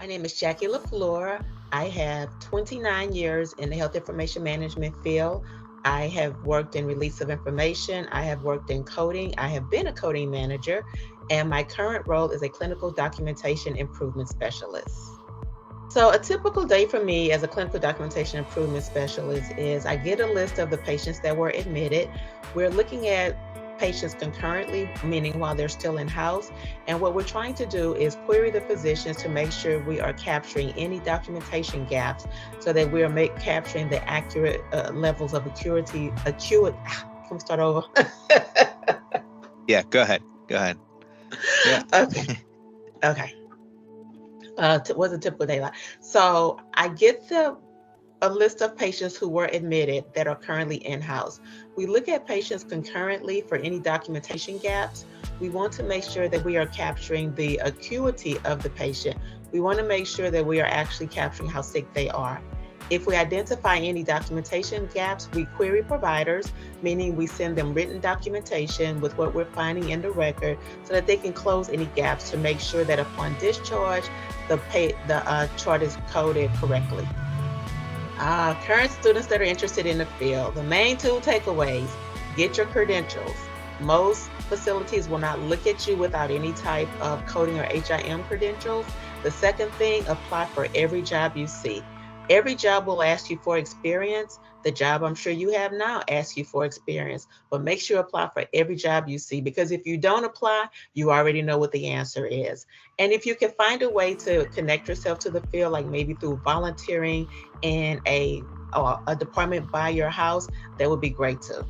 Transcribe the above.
My name is Jackie LaFleur. I have 29 years in the health information management field. I have worked in release of information. I have worked in coding. I have been a coding manager, and my current role is a clinical documentation improvement specialist. So, a typical day for me as a clinical documentation improvement specialist is I get a list of the patients that were admitted. We're looking at patients concurrently, meaning while they're still in house. And what we're trying to do is query the physicians to make sure we are capturing any documentation gaps so that we are capturing the accurate levels of acuity. Can we start over? Yeah, go ahead. Go ahead. Yeah. Okay. Okay. Was a typical day like. So I get a list of patients who were admitted that are currently in-house. We look at patients concurrently for any documentation gaps. We want to make sure that we are capturing the acuity of the patient. We want to make sure that we are actually capturing how sick they are. If we identify any documentation gaps, we query providers, meaning we send them written documentation with what we're finding in the record so that they can close any gaps to make sure that upon discharge, the chart is coded correctly. Current students that are interested in the field, the main two takeaways: get your credentials. Most facilities will not look at you without any type of coding or HIM credentials. The second thing, apply for every job you see. Every job will ask you for experience. The job I'm sure you have now asks you for experience, but make sure you apply for every job you see, because if you don't apply, you already know what the answer is. And if you can find a way to connect yourself to the field, like maybe through volunteering in a department by your house, that would be great too.